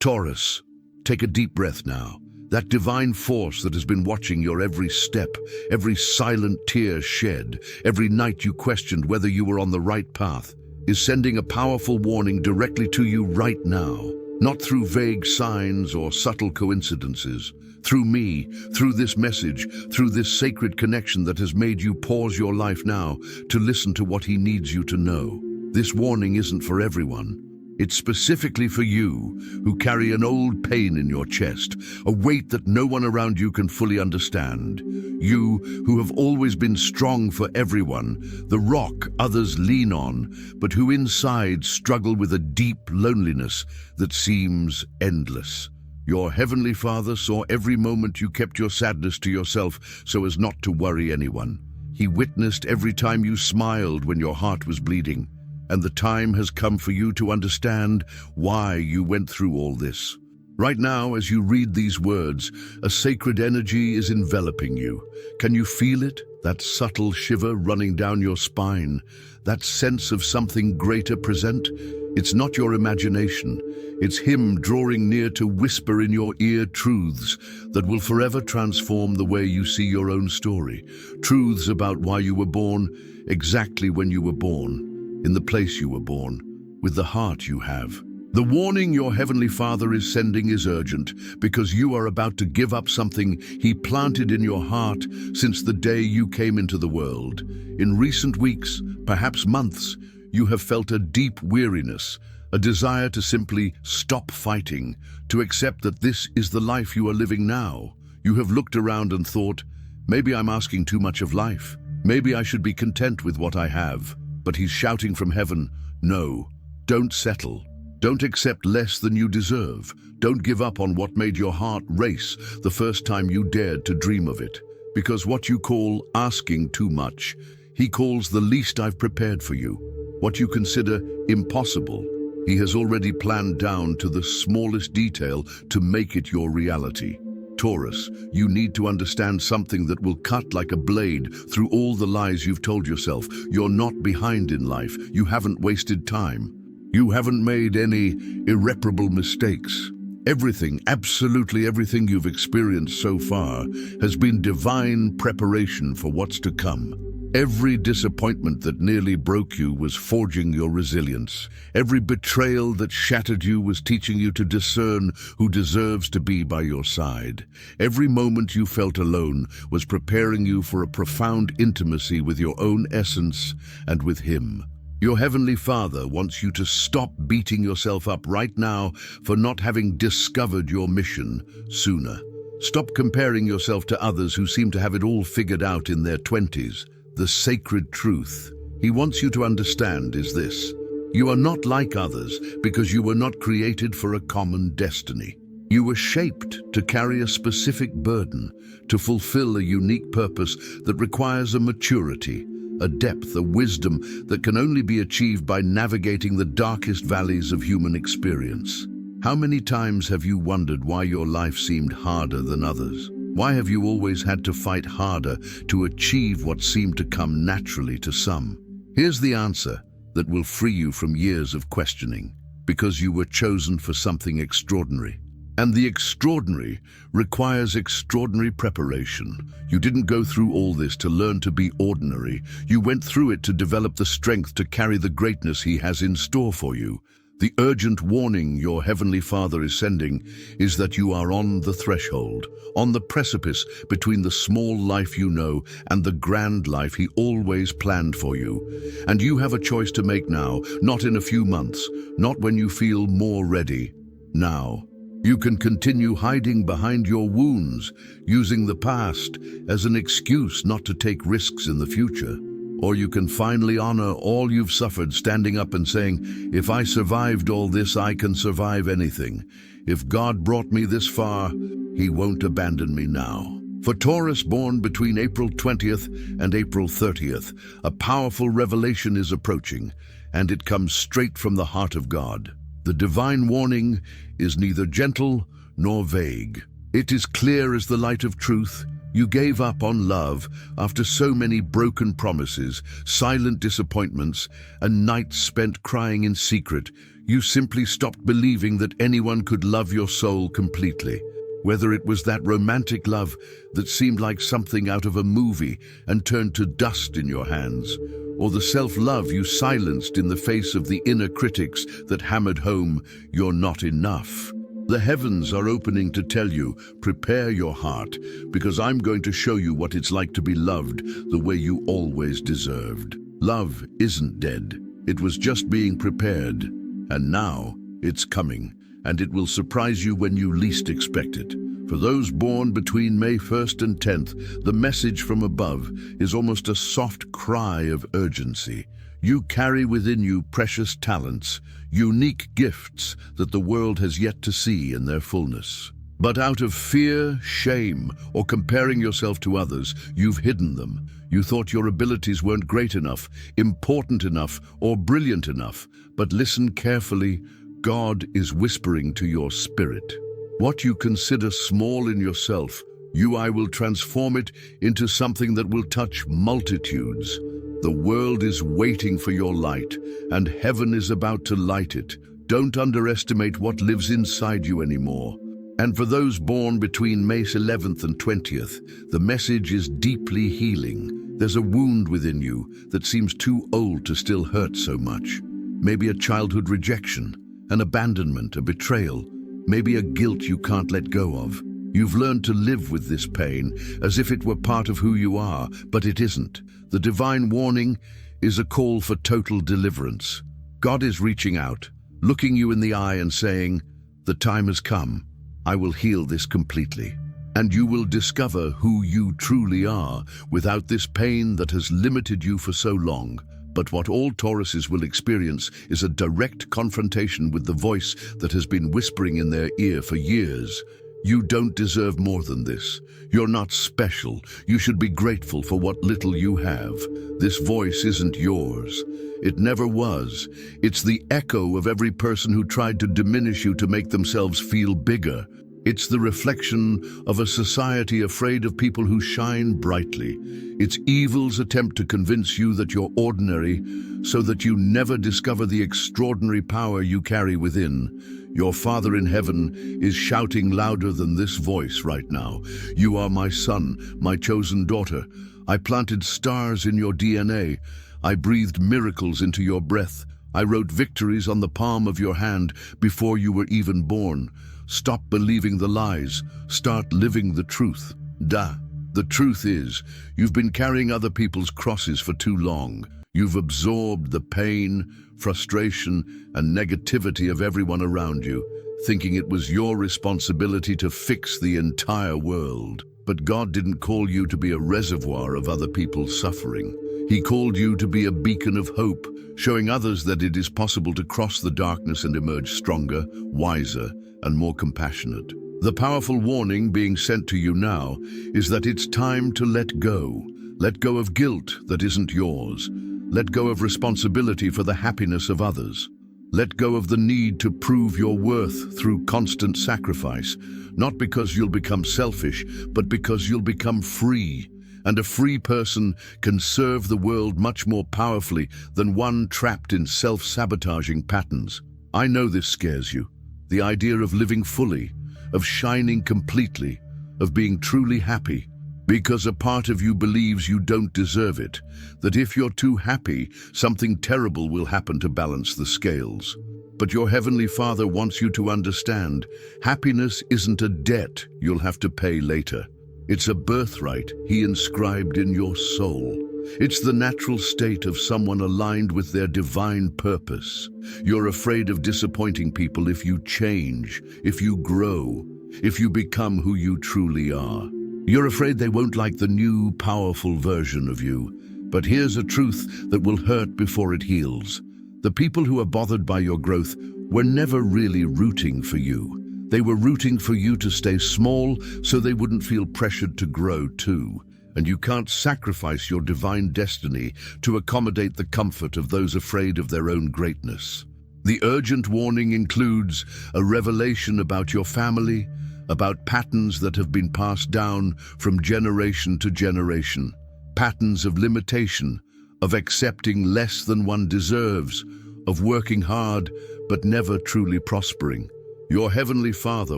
Taurus, take a deep breath now. That divine force that has been watching your every step, every silent tear shed, every night you questioned whether you were on the right path, is sending a powerful warning directly to you right now. Not through vague signs or subtle coincidences. Through me, through this message, through this sacred connection that has made you pause your life now to listen to what he needs you to know. This warning isn't for everyone. It's specifically for you, who carry an old pain in your chest, a weight that no one around you can fully understand. You, who have always been strong for everyone, the rock others lean on, but who inside struggle with a deep loneliness that seems endless. Your Heavenly Father saw every moment you kept your sadness to yourself so as not to worry anyone. He witnessed every time you smiled when your heart was bleeding. And the time has come for you to understand why you went through all this. Right now, as you read these words, a sacred energy is enveloping you. Can you feel it? That subtle shiver running down your spine, that sense of something greater present? It's not your imagination. It's him drawing near to whisper in your ear truths that will forever transform the way you see your own story. Truths about why you were born, exactly when you were born. In the place you were born, with the heart you have. The warning your Heavenly Father is sending is urgent because you are about to give up something he planted in your heart since the day you came into the world. In recent weeks, perhaps months, you have felt a deep weariness, a desire to simply stop fighting, to accept that this is the life you are living now. You have looked around and thought, maybe I'm asking too much of life. Maybe I should be content with what I have. But he's shouting from heaven, no, don't settle. Don't accept less than you deserve. Don't give up on what made your heart race the first time you dared to dream of it. Because what you call asking too much, he calls the least I've prepared for you. What you consider impossible, he has already planned down to the smallest detail to make it your reality. Taurus, you need to understand something that will cut like a blade through all the lies you've told yourself. You're not behind in life. You haven't wasted time. You haven't made any irreparable mistakes. Everything, absolutely everything you've experienced so far has been divine preparation for what's to come. Every disappointment that nearly broke you was forging your resilience. Every betrayal that shattered you was teaching you to discern who deserves to be by your side. Every moment you felt alone was preparing you for a profound intimacy with your own essence and with him. Your Heavenly Father wants you to stop beating yourself up right now for not having discovered your mission sooner. Stop comparing yourself to others who seem to have it all figured out in their 20s. The sacred truth he wants you to understand is this. You are not like others because you were not created for a common destiny. You were shaped to carry a specific burden, to fulfill a unique purpose that requires a maturity, a depth, a wisdom that can only be achieved by navigating the darkest valleys of human experience. How many times have you wondered why your life seemed harder than others? Why have you always had to fight harder to achieve what seemed to come naturally to some? Here's the answer that will free you from years of questioning. Because you were chosen for something extraordinary. And the extraordinary requires extraordinary preparation. You didn't go through all this to learn to be ordinary. You went through it to develop the strength to carry the greatness he has in store for you. The urgent warning your Heavenly Father is sending is that you are on the threshold, on the precipice between the small life you know and the grand life he always planned for you. And you have a choice to make now, not in a few months, not when you feel more ready. Now. You can continue hiding behind your wounds, using the past as an excuse not to take risks in the future. Or you can finally honor all you've suffered, standing up and saying, if I survived all this, I can survive anything. If God brought me this far, he won't abandon me now. For Taurus born between April 20th and April 30th, a powerful revelation is approaching, and it comes straight from the heart of God. The divine warning is neither gentle nor vague. It is clear as the light of truth. You gave up on love after so many broken promises, silent disappointments, and nights spent crying in secret. You simply stopped believing that anyone could love your soul completely. Whether it was that romantic love that seemed like something out of a movie and turned to dust in your hands, or the self-love you silenced in the face of the inner critics that hammered home, "You're not enough." The heavens are opening to tell you, prepare your heart, because I'm going to show you what it's like to be loved the way you always deserved. Love isn't dead. It was just being prepared. And now it's coming, and it will surprise you when you least expect it. For those born between May 1st and 10th, the message from above is almost a soft cry of urgency. You carry within you precious talents, unique gifts that the world has yet to see in their fullness. But out of fear, shame, or comparing yourself to others, you've hidden them. You thought your abilities weren't great enough, important enough, or brilliant enough. But listen carefully, God is whispering to your spirit. What you consider small in yourself, I will transform it into something that will touch multitudes. The world is waiting for your light, and heaven is about to light it. Don't underestimate what lives inside you anymore. And for those born between May 11th and 20th, the message is deeply healing. There's a wound within you that seems too old to still hurt so much. Maybe a childhood rejection, an abandonment, a betrayal, maybe a guilt you can't let go of. You've learned to live with this pain as if it were part of who you are, but it isn't. The divine warning is a call for total deliverance. God is reaching out, looking you in the eye and saying, "The time has come. I will heal this completely." And you will discover who you truly are without this pain that has limited you for so long. But what all Tauruses will experience is a direct confrontation with the voice that has been whispering in their ear for years. You don't deserve more than this. You're not special. You should be grateful for what little you have. This voice isn't yours. It never was. It's the echo of every person who tried to diminish you to make themselves feel bigger. It's the reflection of a society afraid of people who shine brightly. It's evil's attempt to convince you that you're ordinary so that you never discover the extraordinary power you carry within. Your Father in heaven is shouting louder than this voice right now. You are my son, my chosen daughter. I planted stars in your DNA. I breathed miracles into your breath. I wrote victories on the palm of your hand before you were even born. Stop believing the lies. Start living the truth. The truth is, you've been carrying other people's crosses for too long. You've absorbed the pain, frustration, and negativity of everyone around you, thinking it was your responsibility to fix the entire world. But God didn't call you to be a reservoir of other people's suffering. He called you to be a beacon of hope, showing others that it is possible to cross the darkness and emerge stronger, wiser, and more compassionate. The powerful warning being sent to you now is that it's time to let go. Let go of guilt that isn't yours. Let go of responsibility for the happiness of others. Let go of the need to prove your worth through constant sacrifice, not because you'll become selfish, but because you'll become free. And a free person can serve the world much more powerfully than one trapped in self-sabotaging patterns. I know this scares you. The idea of living fully, of shining completely, of being truly happy, because a part of you believes you don't deserve it, that if you're too happy, something terrible will happen to balance the scales. But your Heavenly Father wants you to understand, happiness isn't a debt you'll have to pay later. It's a birthright He inscribed in your soul. It's the natural state of someone aligned with their divine purpose. You're afraid of disappointing people if you change, if you grow, if you become who you truly are. You're afraid they won't like the new, powerful version of you. But here's a truth that will hurt before it heals. The people who are bothered by your growth were never really rooting for you. They were rooting for you to stay small so they wouldn't feel pressured to grow too. And you can't sacrifice your divine destiny to accommodate the comfort of those afraid of their own greatness. The urgent warning includes a revelation about your family, about patterns that have been passed down from generation to generation, patterns of limitation, of accepting less than one deserves, of working hard but never truly prospering. Your Heavenly Father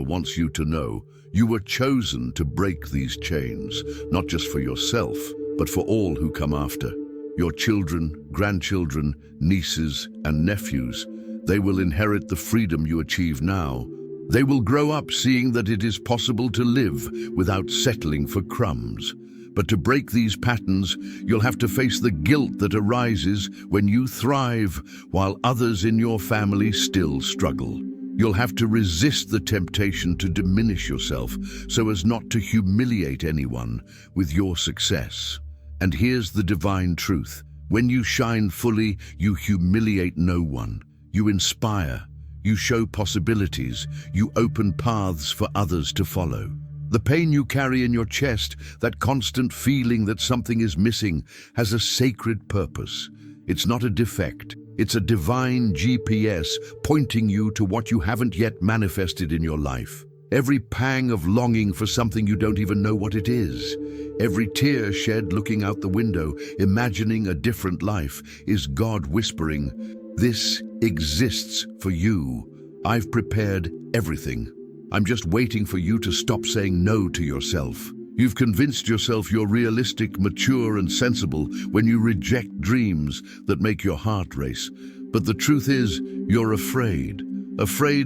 wants you to know you were chosen to break these chains, not just for yourself, but for all who come after. Your children, grandchildren, nieces, and nephews, they will inherit the freedom you achieve now. They will grow up seeing that it is possible to live without settling for crumbs. But to break these patterns, you'll have to face the guilt that arises when you thrive while others in your family still struggle. You'll have to resist the temptation to diminish yourself so as not to humiliate anyone with your success. And here's the divine truth. When you shine fully, you humiliate no one. You inspire. You show possibilities. You open paths for others to follow. The pain you carry in your chest, that constant feeling that something is missing, has a sacred purpose. It's not a defect. It's a divine GPS pointing you to what you haven't yet manifested in your life. Every pang of longing for something you don't even know what it is, every tear shed looking out the window, imagining a different life, is God whispering, "This exists for you. I've prepared everything. I'm just waiting for you to stop saying no to yourself." You've convinced yourself you're realistic, mature, and sensible when you reject dreams that make your heart race. But the truth is, you're afraid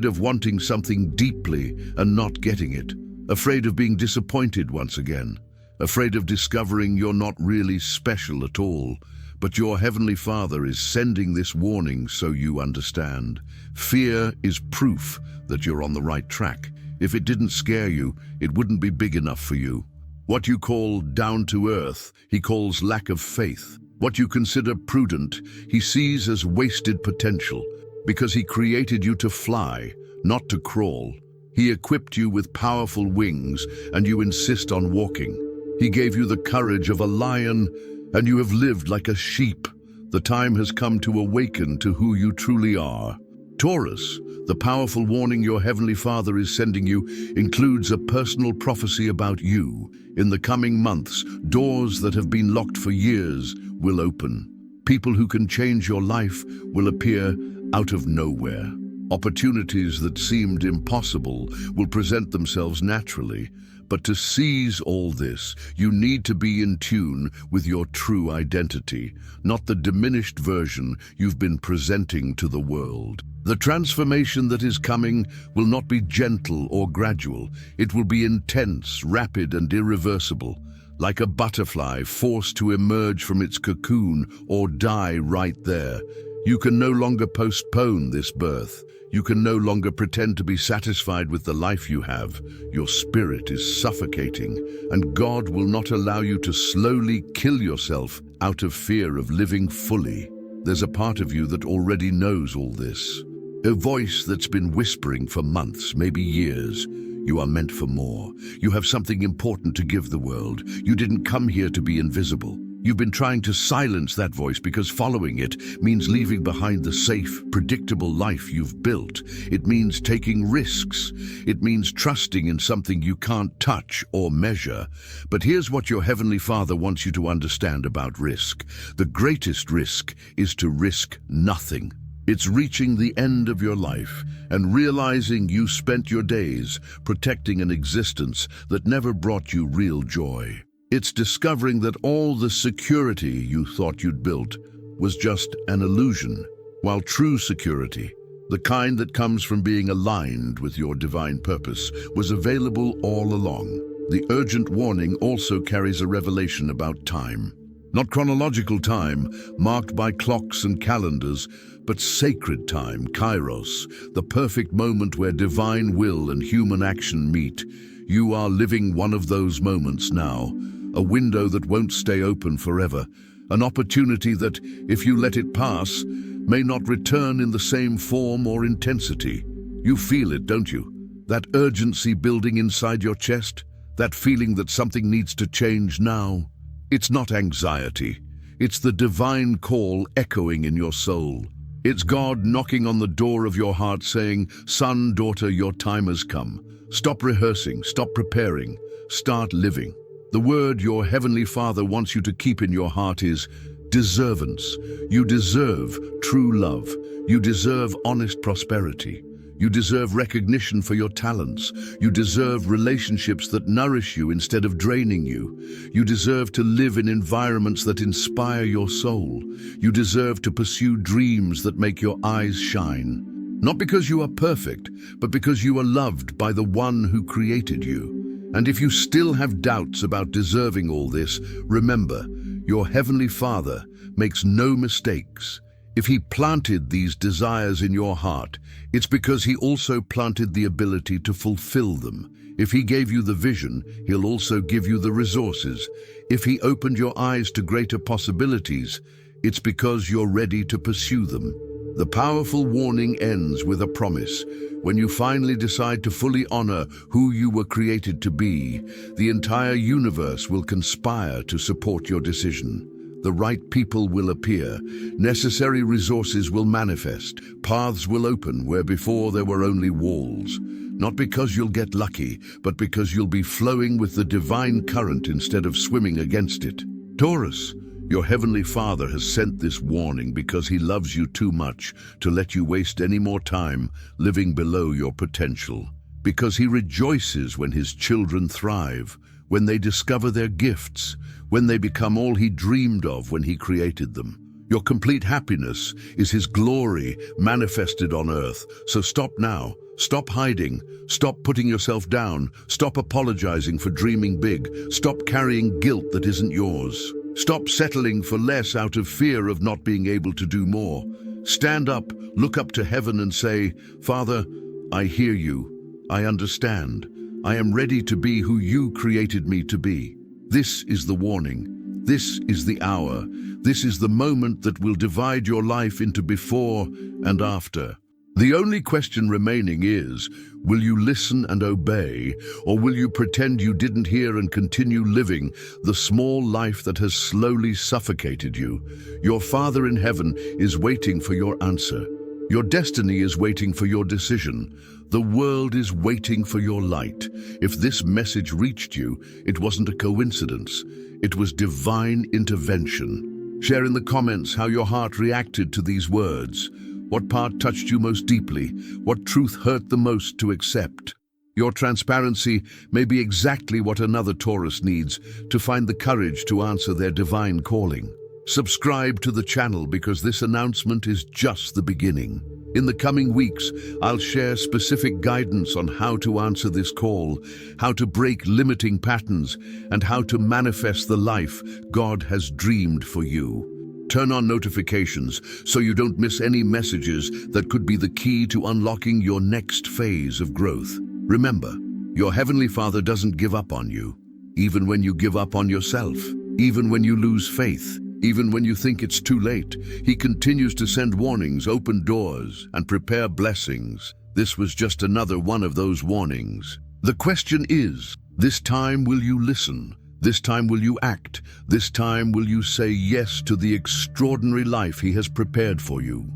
of wanting something deeply and not getting it, afraid of being disappointed once again, afraid of discovering you're not really special at all. But your Heavenly Father is sending this warning so you understand. Fear is proof that you're on the right track. If it didn't scare you, it wouldn't be big enough for you. What you call down to earth, he calls lack of faith. What you consider prudent, he sees as wasted potential, because he created you to fly, not to crawl. He equipped you with powerful wings, and you insist on walking. He gave you the courage of a lion, and you have lived like a sheep. The time has come to awaken to who you truly are. Taurus, the powerful warning your Heavenly Father is sending you includes a personal prophecy about you. In the coming months, doors that have been locked for years will open. People who can change your life will appear out of nowhere. Opportunities that seemed impossible will present themselves naturally. But to seize all this, you need to be in tune with your true identity, not the diminished version you've been presenting to the world. The transformation that is coming will not be gentle or gradual. It will be intense, rapid, and irreversible, like a butterfly forced to emerge from its cocoon or die right there. You can no longer postpone this birth. You can no longer pretend to be satisfied with the life you have. Your spirit is suffocating, and God will not allow you to slowly kill yourself out of fear of living fully. There's a part of you that already knows all this. A voice that's been whispering for months, maybe years. You are meant for more. You have something important to give the world. You didn't come here to be invisible. You've been trying to silence that voice because following it means leaving behind the safe, predictable life you've built. It means taking risks. It means trusting in something you can't touch or measure. But here's what your Heavenly Father wants you to understand about risk. The greatest risk is to risk nothing. It's reaching the end of your life and realizing you spent your days protecting an existence that never brought you real joy. It's discovering that all the security you thought you'd built was just an illusion, while true security, the kind that comes from being aligned with your divine purpose, was available all along. The urgent warning also carries a revelation about time. Not chronological time, marked by clocks and calendars, but sacred time, kairos, the perfect moment where divine will and human action meet. You are living one of those moments now. A window that won't stay open forever, an opportunity that, if you let it pass, may not return in the same form or intensity. You feel it, don't you? That urgency building inside your chest, that feeling that something needs to change now. It's not anxiety. It's the divine call echoing in your soul. It's God knocking on the door of your heart saying, "Son, daughter, your time has come. Stop rehearsing, stop preparing, start living." The word your Heavenly Father wants you to keep in your heart is, Deservance. You deserve true love. You deserve honest prosperity. You deserve recognition for your talents. You deserve relationships that nourish you instead of draining you. You deserve to live in environments that inspire your soul. You deserve to pursue dreams that make your eyes shine. Not because you are perfect, but because you are loved by the one who created you. And if you still have doubts about deserving all this, remember, your Heavenly Father makes no mistakes. If He planted these desires in your heart, it's because He also planted the ability to fulfill them. If He gave you the vision, He'll also give you the resources. If He opened your eyes to greater possibilities, it's because you're ready to pursue them. The powerful warning ends with a promise. When you finally decide to fully honor who you were created to be, the entire universe will conspire to support your decision. The right people will appear, necessary resources will manifest, paths will open where before there were only walls. Not because you'll get lucky, but because you'll be flowing with the divine current instead of swimming against it. Taurus, your Heavenly Father has sent this warning because He loves you too much to let you waste any more time living below your potential. Because He rejoices when His children thrive, when they discover their gifts, when they become all He dreamed of when He created them. Your complete happiness is His glory manifested on earth. So stop now. Stop hiding. Stop putting yourself down. Stop apologizing for dreaming big. Stop carrying guilt that isn't yours. Stop settling for less out of fear of not being able to do more. Stand up, look up to heaven and say, Father, I hear you. I understand. I am ready to be who you created me to be. This is the warning. This is the hour. This is the moment that will divide your life into before and after. The only question remaining is, will you listen and obey, or will you pretend you didn't hear and continue living the small life that has slowly suffocated you? Your Father in heaven is waiting for your answer. Your destiny is waiting for your decision. The world is waiting for your light. If this message reached you, it wasn't a coincidence. It was divine intervention. Share in the comments how your heart reacted to these words. What part touched you most deeply? What truth hurt the most to accept? Your transparency may be exactly what another Taurus needs to find the courage to answer their divine calling. Subscribe to the channel because this announcement is just the beginning. In the coming weeks, I'll share specific guidance on how to answer this call, how to break limiting patterns, and how to manifest the life God has dreamed for you. Turn on notifications so you don't miss any messages that could be the key to unlocking your next phase of growth. Remember, your Heavenly Father doesn't give up on you, even when you give up on yourself, even when you lose faith. Even when you think it's too late, He continues to send warnings, open doors, and prepare blessings. This was just another one of those warnings. The question is, this time will you listen? This time will you act? This time will you say yes to the extraordinary life He has prepared for you?